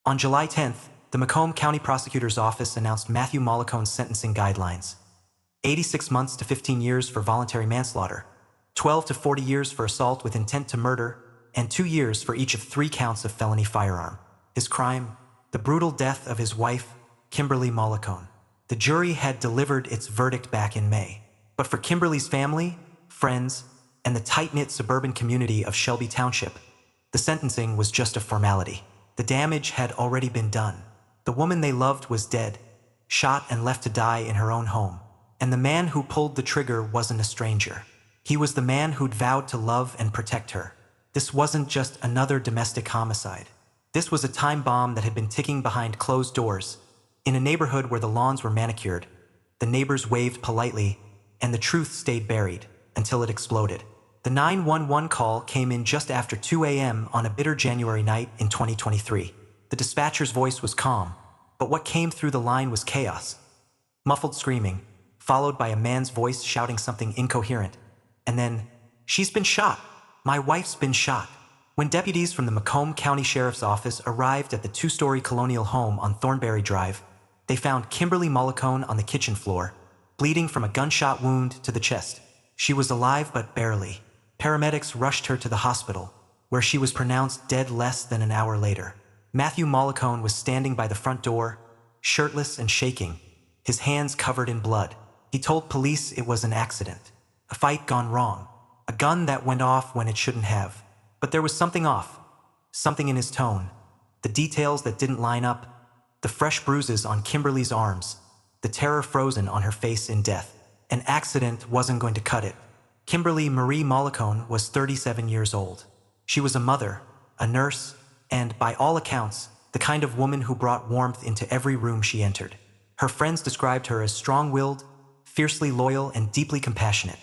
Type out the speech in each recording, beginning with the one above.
On July 10th, the Macomb County Prosecutor's Office announced Matthew Mollicone's sentencing guidelines: 86 months to 15 years for voluntary manslaughter, 12 to 40 years for assault with intent to murder, and 2 years for each of 3 counts of felony firearm. His crime: the brutal death of his wife, Kimberly Mollicone. The jury had delivered its verdict back in May. But for Kimberly's family, friends, and the tight-knit suburban community of Shelby Township, the sentencing was just a formality. The damage had already been done. The woman they loved was dead, shot and left to die in her own home. And the man who pulled the trigger wasn't a stranger. He was the man who'd vowed to love and protect her. This wasn't just another domestic homicide. This was a time bomb that had been ticking behind closed doors. In a neighborhood where the lawns were manicured, the neighbors waved politely, and the truth stayed buried until it exploded. The 911 call came in just after 2 a.m. on a bitter January night in 2023. The dispatcher's voice was calm, but what came through the line was chaos. Muffled screaming, followed by a man's voice shouting something incoherent. And then, "She's been shot. My wife's been shot." When deputies from the Macomb County Sheriff's Office arrived at the 2-story colonial home on Thornberry Drive, they found Kimberly Mollicone on the kitchen floor, bleeding from a gunshot wound to the chest. She was alive, but barely. Paramedics rushed her to the hospital, where she was pronounced dead less than an hour later. Matthew Mollicone was standing by the front door, shirtless and shaking, his hands covered in blood. He told police it was an accident, a fight gone wrong, a gun that went off when it shouldn't have. But there was something off, something in his tone, the details that didn't line up, the fresh bruises on Kimberly's arms, the terror frozen on her face in death. An accident wasn't going to cut it. Kimberly Marie Mollicone was 37 years old. She was a mother, a nurse, and, by all accounts, the kind of woman who brought warmth into every room she entered. Her friends described her as strong-willed, fiercely loyal, and deeply compassionate,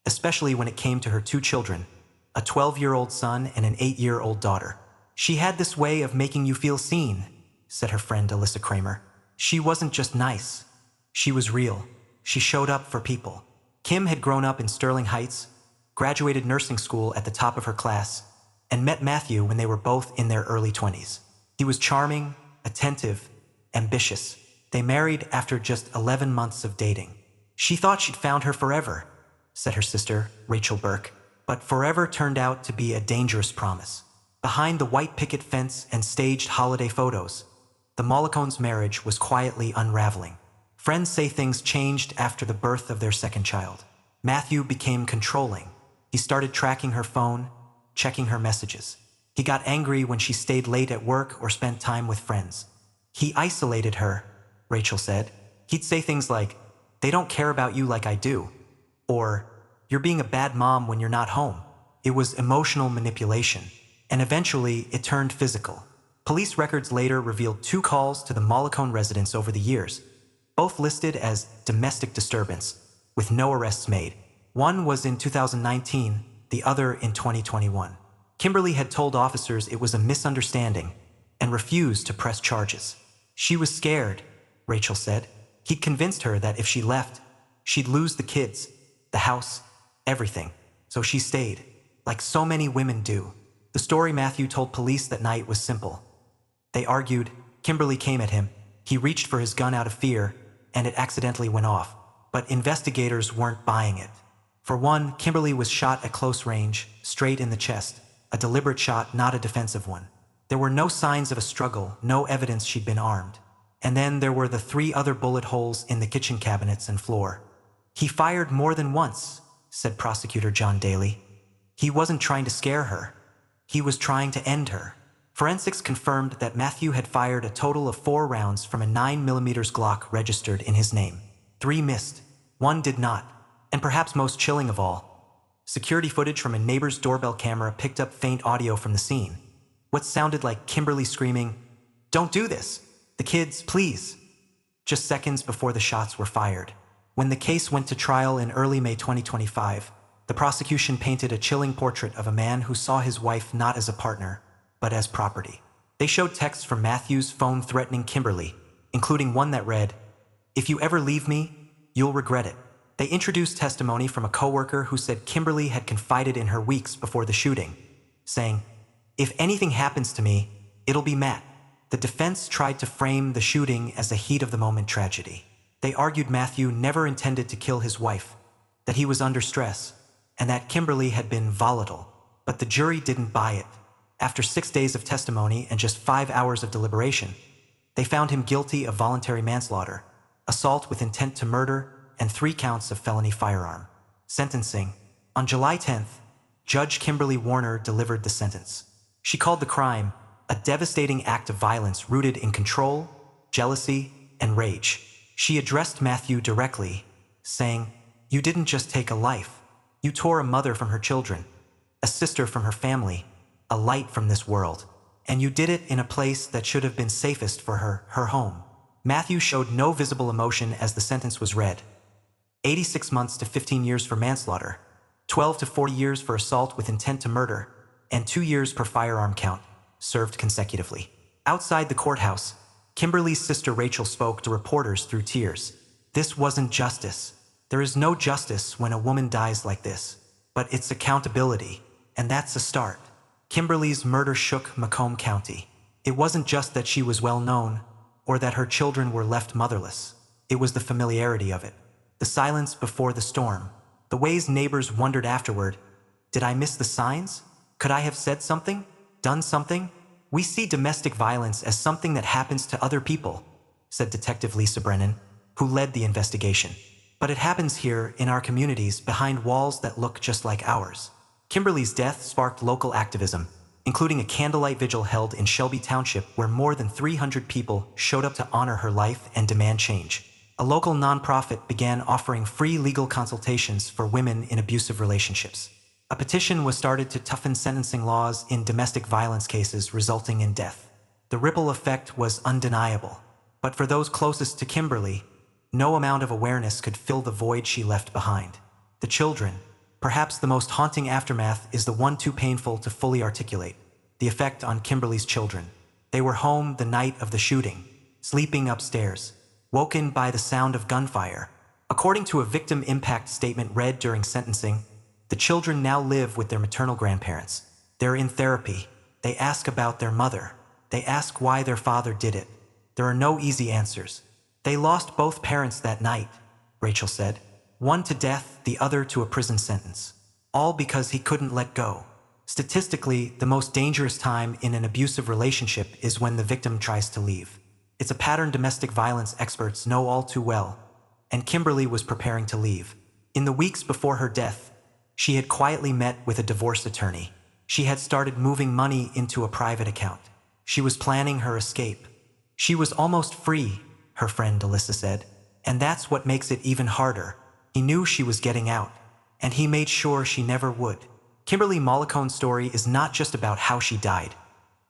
especially when it came to her 2 children, a 12-year-old son and an 8-year-old daughter. "She had this way of making you feel seen," said her friend Alyssa Kramer. "She wasn't just nice. She was real. She showed up for people." Kim had grown up in Sterling Heights, graduated nursing school at the top of her class, and met Matthew when they were both in their early 20s. He was charming, attentive, ambitious. They married after just 11 months of dating. "She thought she'd found her forever," said her sister, Rachel Burke. But forever turned out to be a dangerous promise. Behind the white picket fence and staged holiday photos, the Mollicones' marriage was quietly unraveling. Friends say things changed after the birth of their second child. Matthew became controlling. He started tracking her phone, checking her messages. He got angry when she stayed late at work or spent time with friends. He isolated her, Rachel said. He'd say things like, "They don't care about you like I do," or, "You're being a bad mom when you're not home." It was emotional manipulation, and eventually it turned physical. Police records later revealed 2 calls to the Mollicone residence over the years, both listed as domestic disturbance, with no arrests made. One was in 2019, the other in 2021. Kimberly had told officers it was a misunderstanding and refused to press charges. She was scared, Rachel said. He'd convinced her that if she left, she'd lose the kids, the house, everything. So she stayed, like so many women do. The story Matthew told police that night was simple. They argued, Kimberly came at him, he reached for his gun out of fear, and it accidentally went off. But investigators weren't buying it. For one, Kimberly was shot at close range, straight in the chest, a deliberate shot, not a defensive one. There were no signs of a struggle, no evidence she'd been armed. And then there were the 3 other bullet holes in the kitchen cabinets and floor. "He fired more than once," said Prosecutor John Daly. "He wasn't trying to scare her. He was trying to end her." Forensics confirmed that Matthew had fired a total of 4 rounds from a 9mm Glock registered in his name. 3 missed. 1 did not. And perhaps most chilling of all, security footage from a neighbor's doorbell camera picked up faint audio from the scene. What sounded like Kimberly screaming, "Don't do this! The kids, please!" just seconds before the shots were fired. When the case went to trial in early May 2025, the prosecution painted a chilling portrait of a man who saw his wife not as a partner, but as property. They showed texts from Matthew's phone threatening Kimberly, including one that read, "If you ever leave me, you'll regret it." They introduced testimony from a coworker who said Kimberly had confided in her weeks before the shooting, saying, "If anything happens to me, it'll be Matt. The defense tried to frame the shooting as a heat-of-the-moment tragedy. They argued Matthew never intended to kill his wife, that he was under stress, and that Kimberly had been volatile. But the jury didn't buy it. After 6 days of testimony and just 5 hours of deliberation, they found him guilty of voluntary manslaughter, assault with intent to murder, and 3 counts of felony firearm. Sentencing. On July 10th, Judge Kimberly Warner delivered the sentence. She called the crime a devastating act of violence rooted in control, jealousy, and rage. She addressed Matthew directly, saying, "You didn't just take a life. You tore a mother from her children, a sister from her family, a light from this world. And you did it in a place that should have been safest for her, her home." Matthew showed no visible emotion as the sentence was read. 86 months to 15 years for manslaughter, 12 to 40 years for assault with intent to murder, and 2 years per firearm count, served consecutively. Outside the courthouse, Kimberly's sister Rachel spoke to reporters through tears. "This wasn't justice. There is no justice when a woman dies like this. But it's accountability, and that's a start." Kimberly's murder shook Macomb County. It wasn't just that she was well known, or that her children were left motherless. It was the familiarity of it. The silence before the storm. The ways neighbors wondered afterward, "Did I miss the signs? Could I have said something? Done something?" "We see domestic violence as something that happens to other people," said Detective Lisa Brennan, who led the investigation. "But it happens here in our communities behind walls that look just like ours." Kimberly's death sparked local activism, including a candlelight vigil held in Shelby Township where more than 300 people showed up to honor her life and demand change. A local nonprofit began offering free legal consultations for women in abusive relationships. A petition was started to toughen sentencing laws in domestic violence cases resulting in death. The ripple effect was undeniable. But for those closest to Kimberly, no amount of awareness could fill the void she left behind. The children. Perhaps the most haunting aftermath is the one too painful to fully articulate. The effect on Kimberly's children. They were home the night of the shooting, sleeping upstairs, woken by the sound of gunfire. According to a victim impact statement read during sentencing, the children now live with their maternal grandparents. They're in therapy. They ask about their mother. They ask why their father did it. There are no easy answers. "They lost both parents that night," Rachel said. "One to death, the other to a prison sentence. All because he couldn't let go." Statistically, the most dangerous time in an abusive relationship is when the victim tries to leave. It's a pattern domestic violence experts know all too well, and Kimberly was preparing to leave. In the weeks before her death, she had quietly met with a divorce attorney. She had started moving money into a private account. She was planning her escape. She was almost free, her friend Alyssa said, and that's what makes it even harder. He knew she was getting out, and he made sure she never would. Kimberly Molicone's story is not just about how she died.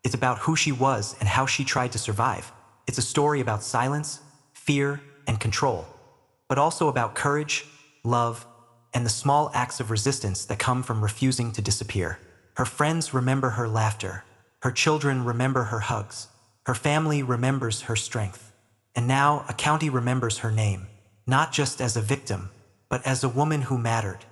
It's about who she was and how she tried to survive. It's a story about silence, fear, and control, but also about courage, love, and the small acts of resistance that come from refusing to disappear. Her friends remember her laughter. Her children remember her hugs. Her family remembers her strength. And now a county remembers her name, not just as a victim, but as a woman who mattered.